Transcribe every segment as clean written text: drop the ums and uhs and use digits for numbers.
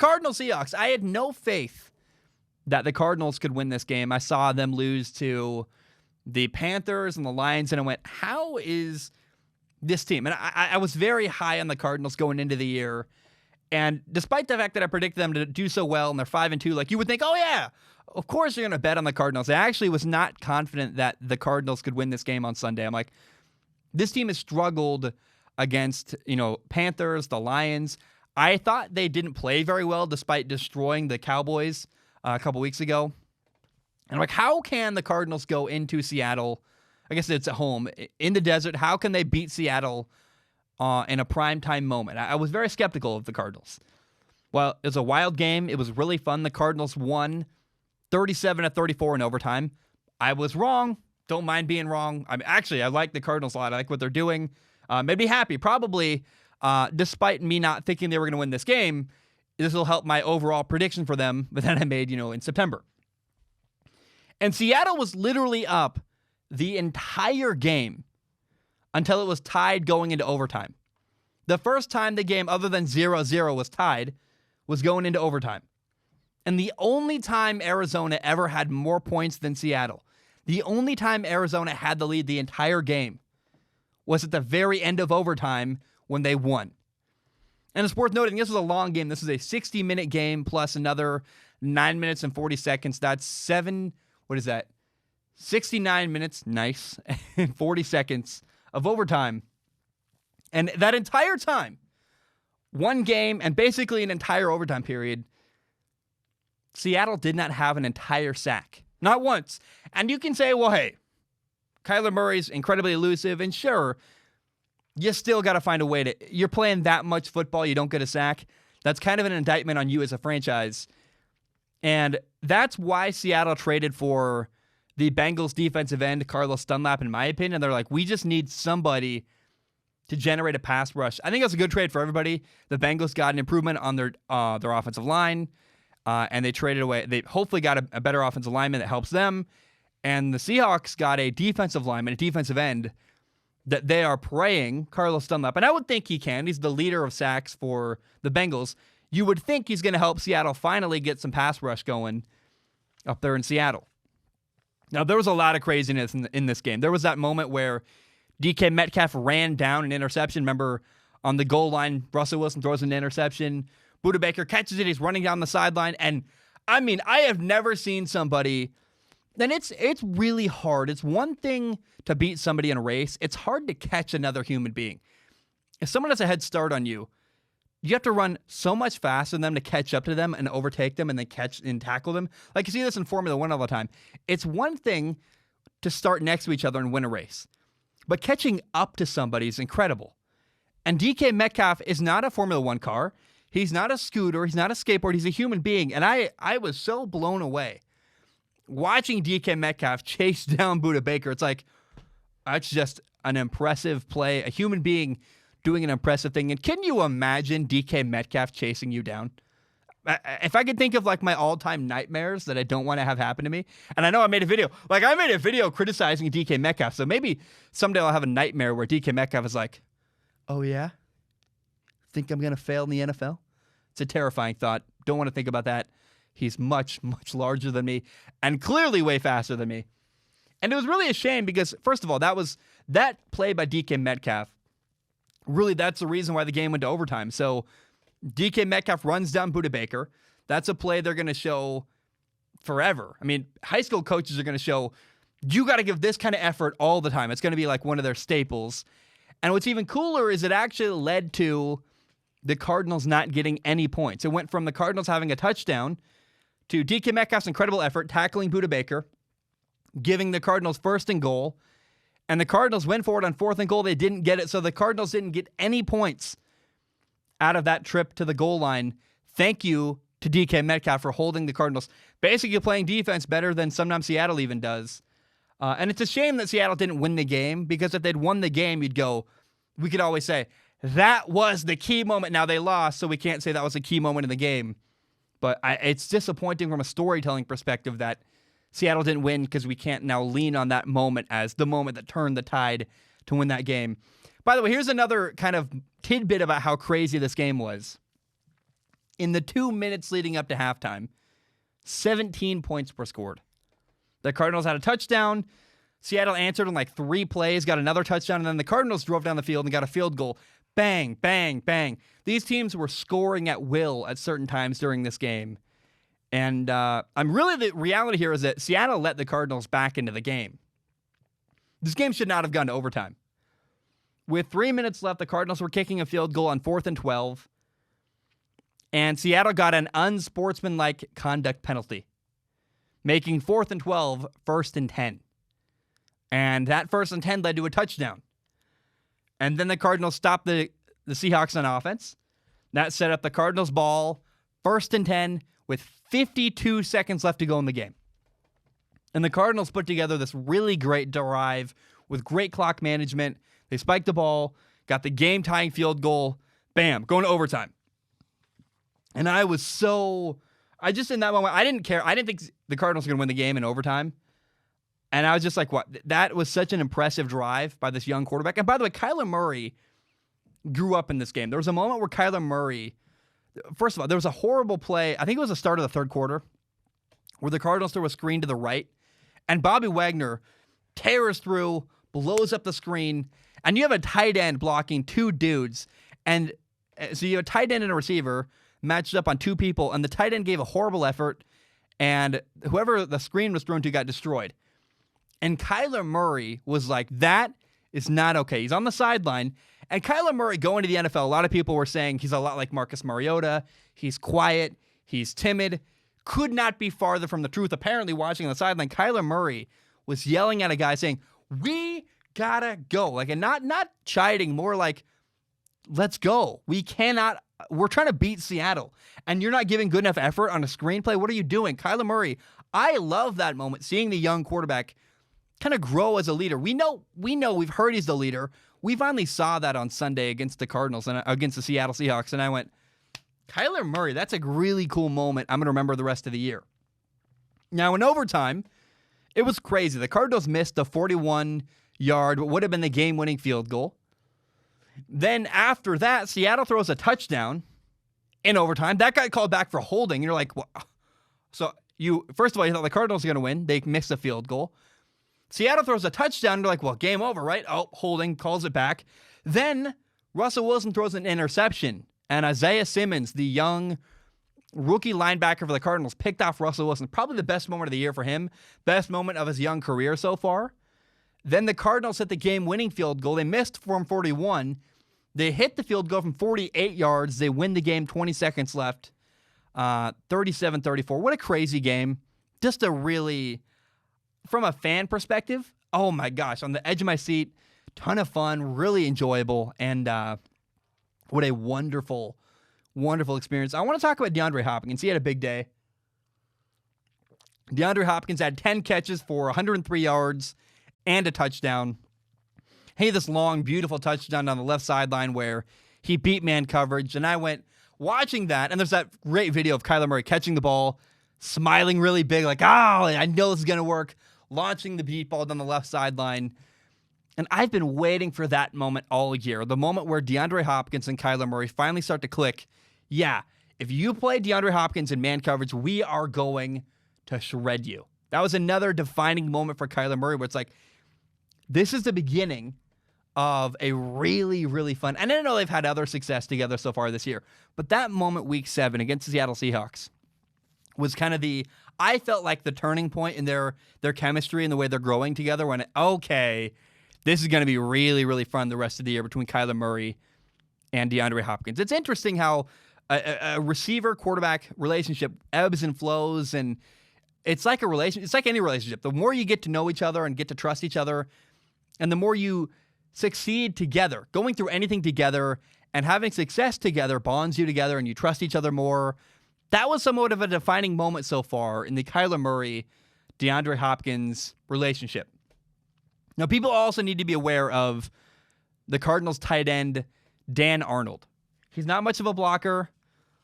Cardinals Seahawks. I had no faith that the Cardinals could win this game. I saw them lose to the Panthers and the Lions, and I went, how is this team? And I was very high on the Cardinals going into the year. And despite the fact that I predicted them to do so well and they're 5-2, like you would think, oh yeah, of course you're going to bet on the Cardinals. I actually was not confident that the Cardinals could win this game on Sunday. I'm like, this team has struggled against, Panthers, the Lions. I thought they didn't play very well despite destroying the Cowboys a couple weeks ago. And I'm like, how can the Cardinals go into Seattle? I guess it's at home in the desert. How can they beat Seattle in a primetime moment? I was very skeptical of the Cardinals. Well, it was a wild game. It was really fun. The Cardinals won 37-34 in overtime. I was wrong. Don't mind being wrong. I like the Cardinals a lot. I like what they're doing. Made me happy. Probably, despite me not thinking they were going to win this game, this will help my overall prediction for them that I made, in September. And Seattle was literally up the entire game until it was tied going into overtime. The first time the game, other than 0-0, was tied, was going into overtime. And the only time Arizona ever had more points than Seattle, the only time Arizona had the lead the entire game, was at the very end of overtime when they won. And it's worth noting, this was a long game. This is a 60-minute game plus another 9 minutes and 40 seconds. That's 69 minutes, nice, and 40 seconds of overtime. And that entire time, one game and basically an entire overtime period, Seattle did not have an entire sack. Not once. And you can say, well, hey, Kyler Murray's incredibly elusive, and sure, you still got to find a way to... You're playing that much football, you don't get a sack. That's kind of an indictment on you as a franchise. And that's why Seattle traded for the Bengals defensive end, Carlos Dunlap, in my opinion. They're like, we just need somebody to generate a pass rush. I think that's a good trade for everybody. The Bengals got an improvement on their offensive line, and they traded away. They hopefully got a better offensive lineman that helps them. And the Seahawks got a defensive lineman, a defensive end, that they are praying, Carlos Dunlap. And I would think he can. He's the leader of sacks for the Bengals. You would think he's going to help Seattle finally get some pass rush going up there in Seattle. Now, there was a lot of craziness in this game. There was that moment where DK Metcalf ran down an interception. Remember, on the goal line, Russell Wilson throws an interception. Budda Baker catches it. He's running down the sideline. And, I have never seen somebody... And it's really hard. It's one thing to beat somebody in a race. It's hard to catch another human being. If someone has a head start on you, you have to run so much faster than them to catch up to them and overtake them and then catch and tackle them. Like you see this in Formula One all the time. It's one thing to start next to each other and win a race, but catching up to somebody is incredible. And DK Metcalf is not a Formula One car. He's not a scooter. He's not a skateboard. He's a human being. And I was so blown away watching DK Metcalf chase down Budda Baker. It's like, that's just an impressive play. A human being doing an impressive thing. And can you imagine DK Metcalf chasing you down? If I could think of like my all-time nightmares that I don't want to have happen to me, and I know I made a video criticizing DK Metcalf, so maybe someday I'll have a nightmare where DK Metcalf is like, oh yeah? Think I'm going to fail in the NFL? It's a terrifying thought. Don't want to think about that. He's much, much larger than me and clearly way faster than me. And it was really a shame because, first of all, that play by DK Metcalf, really that's the reason why the game went to overtime. So DK Metcalf runs down Budda Baker. That's a play they're going to show forever. High school coaches are going to show, you got to give this kind of effort all the time. It's going to be like one of their staples. And what's even cooler is it actually led to the Cardinals not getting any points. It went from the Cardinals having a touchdown to DK Metcalf's incredible effort tackling Budda Baker, giving the Cardinals 1st and goal, and the Cardinals went for it on 4th and goal. They didn't get it, so the Cardinals didn't get any points out of that trip to the goal line. Thank you to DK Metcalf for holding the Cardinals, basically playing defense better than sometimes Seattle even does. And it's a shame that Seattle didn't win the game, because if they'd won the game, we could always say, that was the key moment. Now they lost, so we can't say that was a key moment in the game. But it's disappointing from a storytelling perspective that Seattle didn't win, because we can't now lean on that moment as the moment that turned the tide to win that game. By the way, here's another kind of tidbit about how crazy this game was. In the 2 minutes leading up to halftime, 17 points were scored. The Cardinals had a touchdown. Seattle answered in like 3 plays, got another touchdown, and then the Cardinals drove down the field and got a field goal. Bang, bang, bang. These teams were scoring at will at certain times during this game. And the reality here is that Seattle let the Cardinals back into the game. This game should not have gone to overtime. With 3 minutes left, the Cardinals were kicking a field goal on 4th and 12. And Seattle got an unsportsmanlike conduct penalty, making 4th and 12 1st and 10. And that 1st and 10 led to a touchdown. And then the Cardinals stopped the Seahawks on offense. That set up the Cardinals ball, 1st and 10, with 52 seconds left to go in the game. And the Cardinals put together this really great drive with great clock management. They spiked the ball, got the game-tying field goal, bam, going to overtime. And in that moment, I didn't care. I didn't think the Cardinals were going to win the game in overtime. And I was just like, what? That was such an impressive drive by this young quarterback. And by the way, Kyler Murray grew up in this game. There was a moment where Kyler Murray, first of all, there was a horrible play. I think it was the start of the third quarter where the Cardinals threw a screen to the right. And Bobby Wagner tears through, blows up the screen. And you have a tight end blocking 2 dudes. And so you have a tight end and a receiver matched up on 2 people. And the tight end gave a horrible effort. And whoever the screen was thrown to got destroyed. And Kyler Murray was like, that is not okay. He's on the sideline. And Kyler Murray going to the NFL, a lot of people were saying he's a lot like Marcus Mariota. He's quiet. He's timid. Could not be farther from the truth. Apparently, watching on the sideline, Kyler Murray was yelling at a guy saying, we gotta go. Like, and not chiding, more like, let's go. We're trying to beat Seattle. And you're not giving good enough effort on a screenplay. What are you doing? Kyler Murray, I love that moment, seeing the young quarterback kind of grow as a leader. We know we've heard he's the leader. We finally saw that on Sunday against the Cardinals and against the Seattle Seahawks. And I went, Kyler Murray, that's a really cool moment. I'm going to remember the rest of the year. Now, in overtime, it was crazy. The Cardinals missed the 41-yard, what would have been the game-winning field goal. Then after that, Seattle throws a touchdown in overtime. That got called back for holding. You're like, well, so first of all, you thought the Cardinals were going to win. They missed a field goal. Seattle throws a touchdown. They're like, well, game over, right? Oh, holding, calls it back. Then Russell Wilson throws an interception. And Isaiah Simmons, the young rookie linebacker for the Cardinals, picked off Russell Wilson. Probably the best moment of the year for him. Best moment of his young career so far. Then the Cardinals hit the game-winning field goal. They missed from 41. They hit the field goal from 48 yards. They win the game, 20 seconds left. 37-34. What a crazy game. Just a really... From a fan perspective, oh my gosh, on the edge of my seat, ton of fun, really enjoyable, and what a wonderful, wonderful experience. I want to talk about DeAndre Hopkins. He had a big day. DeAndre Hopkins had 10 catches for 103 yards and a touchdown. Hey, this long, beautiful touchdown on the left sideline where he beat man coverage, and I went watching that, and there's that great video of Kyler Murray catching the ball, smiling really big, like, I know this is going to work, launching the beat ball down the left sideline. And I've been waiting for that moment all year, the moment where DeAndre Hopkins and Kyler Murray finally start to click. Yeah, if you play DeAndre Hopkins in man coverage, we are going to shred you. That was another defining moment for Kyler Murray where it's like, this is the beginning of a really, really fun, and I know they've had other success together so far this year, but that moment week 7 against the Seattle Seahawks was kind of I felt like the turning point in their chemistry and the way they're growing together when, okay, this is going to be really, really fun the rest of the year between Kyler Murray and DeAndre Hopkins. It's interesting how a receiver-quarterback relationship ebbs and flows, and it's like it's like any relationship. The more you get to know each other and get to trust each other, and the more you succeed together, going through anything together and having success together bonds you together and you trust each other more. That was somewhat of a defining moment so far in the Kyler Murray, DeAndre Hopkins relationship. Now, people also need to be aware of the Cardinals tight end, Dan Arnold. He's not much of a blocker,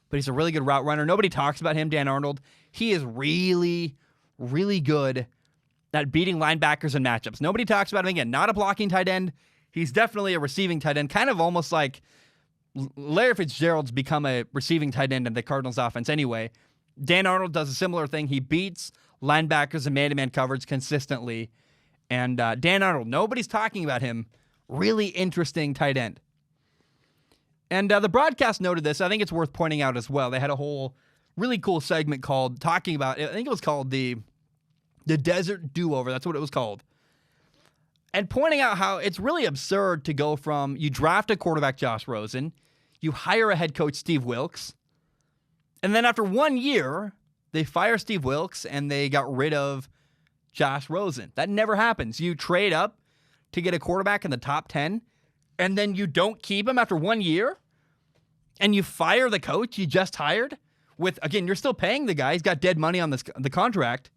but he's a really good route runner. Nobody talks about him, Dan Arnold. He is really, really good at beating linebackers in matchups. Nobody talks about him. Again, not a blocking tight end. He's definitely a receiving tight end, kind of almost like Larry Fitzgerald's become a receiving tight end in the Cardinals offense anyway. Dan Arnold does a similar thing. He beats linebackers and man-to-man coverage consistently. And Dan Arnold, nobody's talking about him. Really interesting tight end. And the broadcast noted this. I think it's worth pointing out as well. They had a whole really cool segment talking about, I think it was called the Desert Do-Over. That's what it was called. And pointing out how it's really absurd to go from, you draft a quarterback, Josh Rosen, you hire a head coach, Steve Wilks, and then after 1 year, they fire Steve Wilks and they got rid of Josh Rosen. That never happens. You trade up to get a quarterback in the top 10, and then you don't keep him after 1 year, and you fire the coach you just hired with, again, you're still paying the guy. He's got dead money on the contract.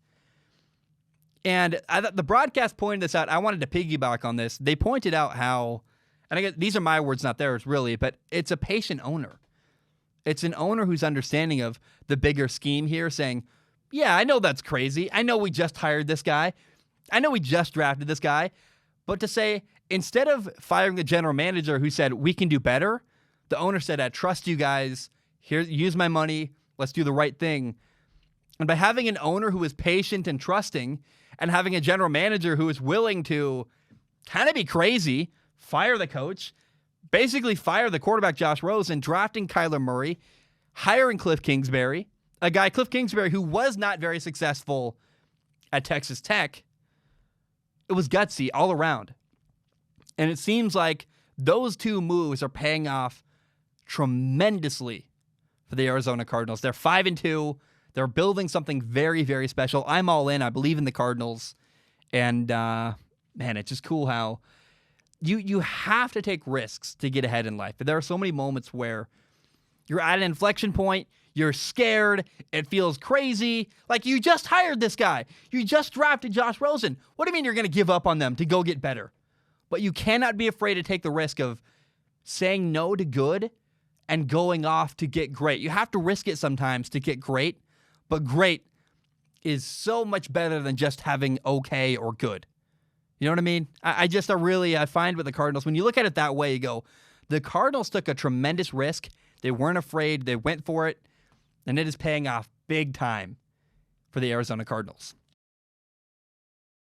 And the broadcast pointed this out. I wanted to piggyback on this. They pointed out how, and I guess these are my words, not theirs, really, but it's a patient owner. It's an owner who's understanding of the bigger scheme here, saying, yeah, I know that's crazy. I know we just hired this guy. I know we just drafted this guy. But to say, instead of firing the general manager who said, we can do better, the owner said, I trust you guys. Here, use my money. Let's do the right thing. And by having an owner who is patient and trusting, and having a general manager who is willing to kind of be crazy, fire the coach, basically fire the quarterback Josh Rosen, drafting Kyler Murray, hiring Cliff Kingsbury, a guy, Cliff Kingsbury, who was not very successful at Texas Tech. It was gutsy all around. And it seems like those two moves are paying off tremendously for the Arizona Cardinals. They're 5-2. They're building something very, very special. I'm all in. I believe in the Cardinals. And, man, it's just cool how you have to take risks to get ahead in life. But there are so many moments where you're at an inflection point. You're scared. It feels crazy. Like, you just hired this guy. You just drafted Josh Rosen. What do you mean you're going to give up on them to go get better? But you cannot be afraid to take the risk of saying no to good and going off to get great. You have to risk it sometimes to get great. But great is so much better than just having okay or good. You know what I mean? I find with the Cardinals, when you look at it that way, you go, the Cardinals took a tremendous risk. They weren't afraid. They went for it. And it is paying off big time for the Arizona Cardinals.